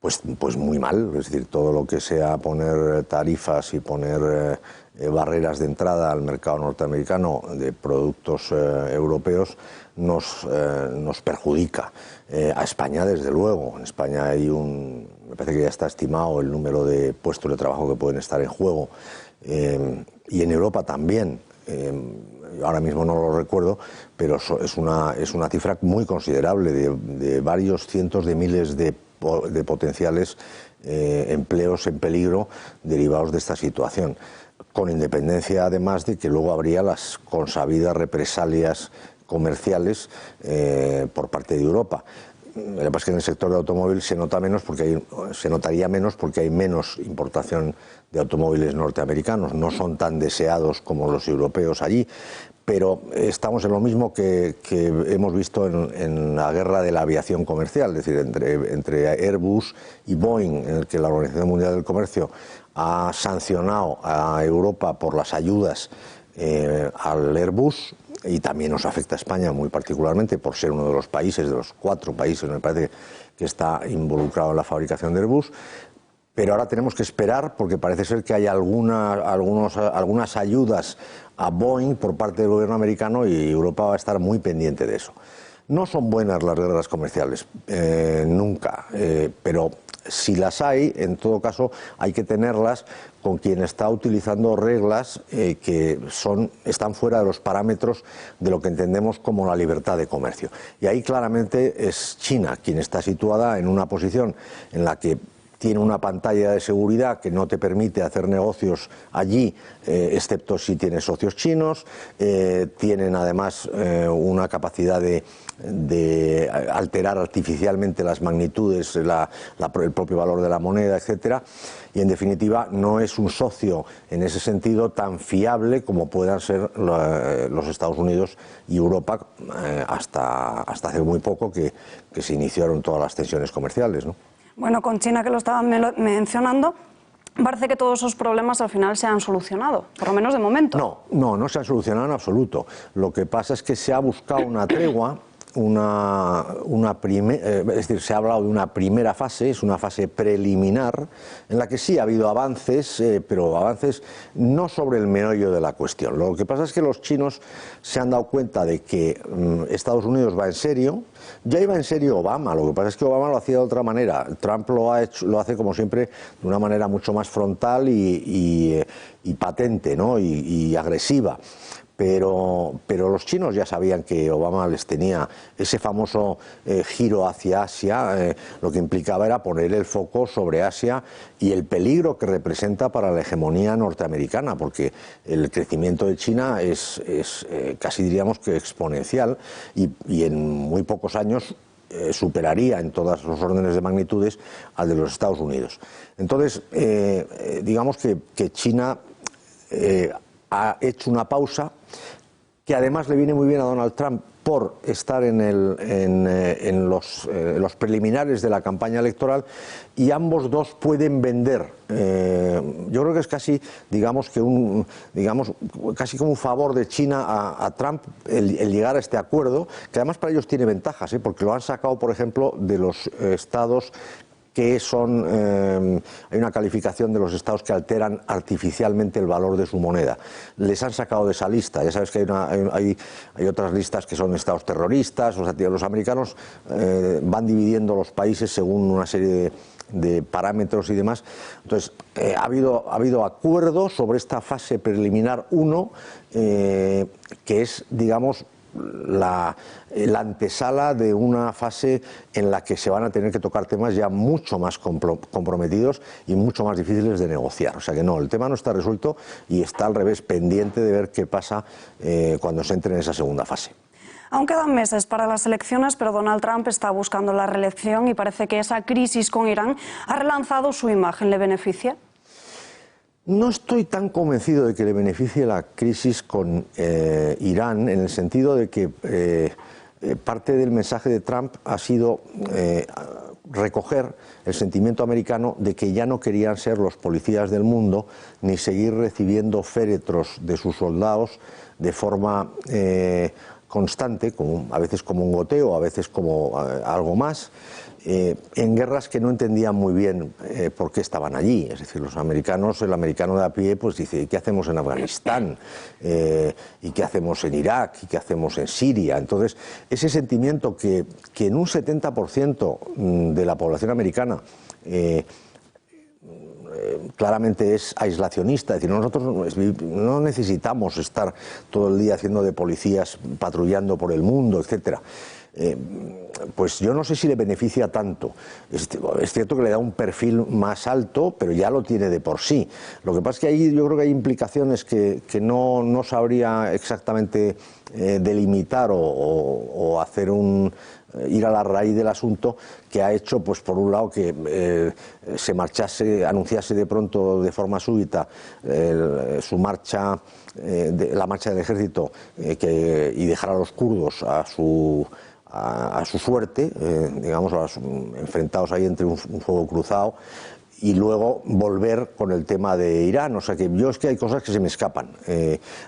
Pues muy mal, es decir, todo lo que sea poner tarifas y poner barreras de entrada al mercado norteamericano de productos europeos nos perjudica. A España, desde luego. En España me parece que ya está estimado el número de puestos de trabajo que pueden estar en juego. Y en Europa también. Ahora mismo no lo recuerdo, pero es una cifra muy considerable de varios cientos de miles de potenciales empleos en peligro derivados de esta situación, con independencia además de que luego habría las consabidas represalias comerciales por parte de Europa. Lo que pasa es que en el sector de automóvil se notaría menos porque hay menos importación de automóviles norteamericanos, no son tan deseados como los europeos allí, pero estamos en lo mismo que hemos visto en la guerra de la aviación comercial, es decir, entre Airbus y Boeing, en el que la Organización Mundial del Comercio ha sancionado a Europa por las ayudas al Airbus, y también nos afecta a España muy particularmente por ser uno de los países, de los 4 países, me parece, que está involucrado en la fabricación de Airbus. Pero ahora tenemos que esperar porque parece ser que hay algunas ayudas a Boeing por parte del gobierno americano y Europa va a estar muy pendiente de eso. No son buenas las guerras comerciales, nunca, pero si las hay, en todo caso, hay que tenerlas con quien está utilizando reglas que están fuera de los parámetros de lo que entendemos como la libertad de comercio. Y ahí claramente es China quien está situada en una posición en la que tiene una pantalla de seguridad que no te permite hacer negocios allí, excepto si tienes socios chinos. Tienen además una capacidad de alterar artificialmente las magnitudes, el propio valor de la moneda, etcétera. Y en definitiva no es un socio en ese sentido tan fiable como puedan ser los Estados Unidos y Europa hasta hace muy poco que se iniciaron todas las tensiones comerciales, ¿no? Bueno, con China, que lo estaban mencionando, parece que todos esos problemas al final se han solucionado, por lo menos de momento. No se han solucionado en absoluto. Lo que pasa es que se ha buscado una tregua, es decir, se ha hablado de una primera fase, es una fase preliminar, en la que sí ha habido avances, pero avances no sobre el meollo de la cuestión. Lo que pasa es que los chinos se han dado cuenta de que Estados Unidos va en serio. Ya iba en serio Obama, lo que pasa es que Obama lo hacía de otra manera. Trump lo hace como siempre de una manera mucho más frontal y patente, ¿no? y agresiva. Pero los chinos ya sabían que Obama les tenía ese famoso giro hacia Asia, lo que implicaba era poner el foco sobre Asia y el peligro que representa para la hegemonía norteamericana, porque el crecimiento de China es casi diríamos que exponencial y en muy pocos años superaría en todos los órdenes de magnitudes al de los Estados Unidos. Entonces, digamos que China ha hecho una pausa que además le viene muy bien a Donald Trump por estar en los preliminares de la campaña electoral, y ambos dos pueden vender. Yo creo que es casi, casi como un favor de China a Trump el llegar a este acuerdo, que además para ellos tiene ventajas, porque lo han sacado, por ejemplo, de los estados que son, hay una calificación de los estados que alteran artificialmente el valor de su moneda. Les han sacado de esa lista. Ya sabes que hay otras listas que son estados terroristas. O sea, los americanos van dividiendo los países según una serie de parámetros y demás. Entonces, ha habido acuerdo sobre esta fase preliminar 1, que es, digamos, la antesala de una fase en la que se van a tener que tocar temas ya mucho más comprometidos y mucho más difíciles de negociar. O sea que no, el tema no está resuelto y está al revés, pendiente de ver qué pasa cuando se entre en esa segunda fase. Aún quedan meses para las elecciones, pero Donald Trump está buscando la reelección y parece que esa crisis con Irán ha relanzado su imagen. ¿Le beneficia? No estoy tan convencido de que le beneficie la crisis con Irán, en el sentido de que parte del mensaje de Trump ha sido recoger el sentimiento americano de que ya no querían ser los policías del mundo ni seguir recibiendo féretros de sus soldados de forma constante, a veces como un goteo, a veces como algo más, en guerras que no entendían muy bien por qué estaban allí. Es decir, los americanos, el americano de a pie, pues dice, ¿y qué hacemos en Afganistán? ¿Y qué hacemos en Irak? ¿Y qué hacemos en Siria? Entonces, ese sentimiento que en un 70% de la población americana claramente es aislacionista, es decir, nosotros no necesitamos estar todo el día haciendo de policías, patrullando por el mundo, etcétera. Pues yo no sé si le beneficia tanto. Es cierto que le da un perfil más alto, pero ya lo tiene de por sí. Lo que pasa es que ahí yo creo que hay implicaciones que no sabría exactamente delimitar o hacer ir a la raíz del asunto, que ha hecho, pues por un lado, que anunciase de pronto, de forma súbita, su marcha, la marcha del ejército, y dejar a los kurdos a su suerte, digamos, enfrentados ahí entre un fuego cruzado, y luego volver con el tema de Irán. O sea que es que hay cosas que se me escapan,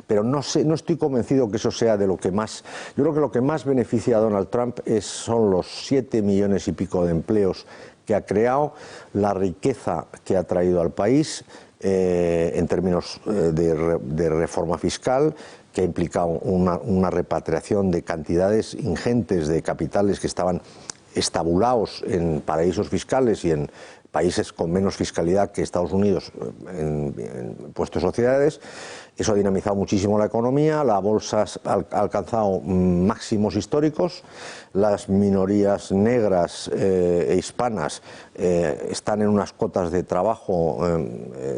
pero no estoy convencido que eso sea de lo que más. Yo creo que lo que más beneficia a Donald Trump son los 7 millones y pico de empleos que ha creado, la riqueza que ha traído al país en términos de reforma fiscal, que ha implicado una repatriación de cantidades ingentes de capitales que estaban estabulados en paraísos fiscales y en países con menos fiscalidad que Estados Unidos en impuestos de sociedades. Eso ha dinamizado muchísimo la economía, la bolsa ha alcanzado máximos históricos, las minorías negras e hispanas están en unas cotas de trabajo,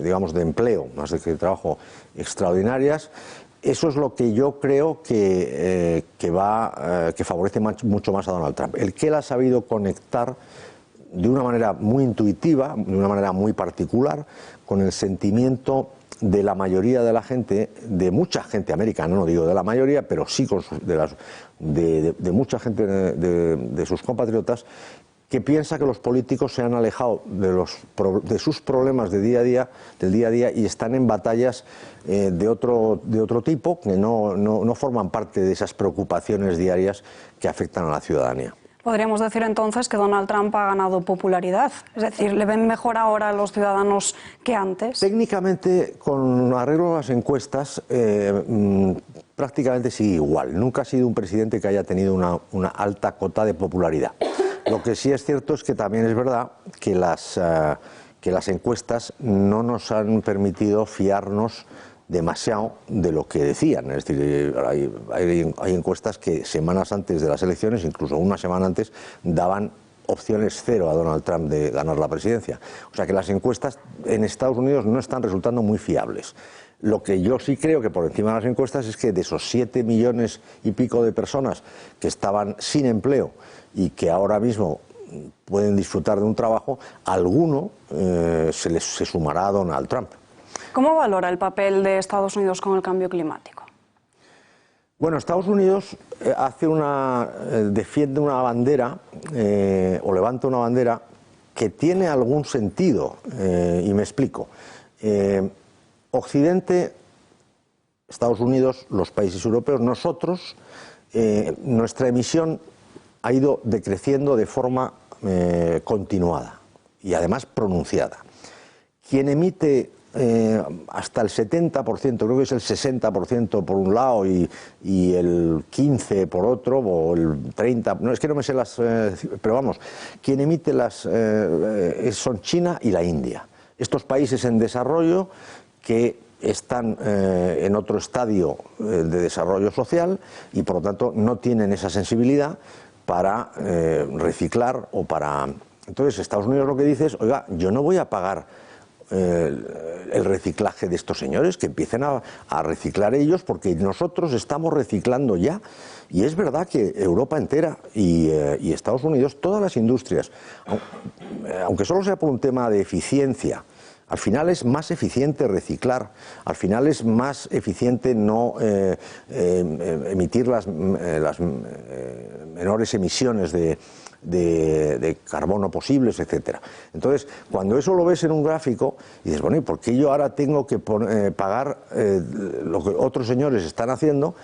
digamos de empleo, más de que de trabajo, extraordinarias. Eso es lo que yo creo que favorece mucho más a Donald Trump. El que él ha sabido conectar de una manera muy intuitiva, de una manera muy particular, con el sentimiento de la mayoría de la gente, de mucha gente americana, no digo de la mayoría, pero sí de mucha gente de sus compatriotas, que piensa que los políticos se han alejado de sus problemas del día a día y están en batallas de otro tipo, que no forman parte de esas preocupaciones diarias que afectan a la ciudadanía. Podríamos decir entonces que Donald Trump ha ganado popularidad, es decir, ¿le ven mejor ahora a los ciudadanos que antes? Técnicamente, con arreglo a las encuestas, prácticamente sigue igual. Nunca ha sido un presidente que haya tenido una alta cota de popularidad. Lo que sí es cierto es que también es verdad que las encuestas no nos han permitido fiarnos demasiado de lo que decían. Es decir, hay encuestas que semanas antes de las elecciones, incluso una semana antes, daban opciones cero a Donald Trump de ganar la presidencia. O sea que las encuestas en Estados Unidos no están resultando muy fiables. Lo que yo sí creo que por encima de las encuestas es que de esos 7 millones y pico de personas que estaban sin empleo y que ahora mismo pueden disfrutar de un trabajo, alguno se sumará a Donald Trump. ¿Cómo valora el papel de Estados Unidos con el cambio climático? Bueno, Estados Unidos defiende una bandera o levanta una bandera que tiene algún sentido, y me explico. Occidente, Estados Unidos, los países europeos, nosotros, nuestra emisión ha ido decreciendo de forma continuada. y además pronunciada. Quien emite hasta el 70%, creo que es el 60% por un lado y el 15% por otro, o el 30%, no, es que no me sé las, pero vamos, quien emite son China y la India. Estos países en desarrollo que están en otro estadio de desarrollo social y por lo tanto no tienen esa sensibilidad para reciclar o para... Entonces Estados Unidos lo que dice es, oiga, yo no voy a pagar el reciclaje de estos señores, que empiecen a reciclar ellos, porque nosotros estamos reciclando ya. Y es verdad que Europa entera y Estados Unidos, todas las industrias, aunque solo sea por un tema de eficiencia, al final es más eficiente reciclar, al final es más eficiente no emitir las menores emisiones de carbono posibles, etcétera. Entonces, cuando eso lo ves en un gráfico, dices, bueno, ¿y por qué yo ahora tengo que pagar lo que otros señores están haciendo?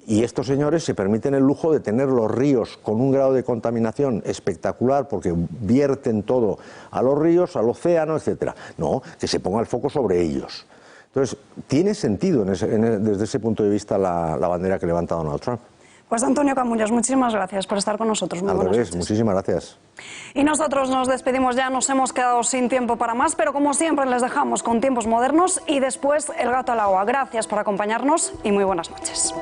Y estos señores se permiten el lujo de tener los ríos con un grado de contaminación espectacular porque vierten todo a los ríos, al océano, etcétera. No, que se ponga el foco sobre ellos. Entonces, tiene sentido desde ese punto de vista la bandera que levanta Donald Trump. Pues Antonio Camullas, muchísimas gracias por estar con nosotros. Muy Al buenas revés, noches. muchísimas gracias. Y nosotros nos despedimos ya, nos hemos quedado sin tiempo para más, pero como siempre les dejamos con tiempos modernos y después el gato al agua. Gracias por acompañarnos y muy buenas noches.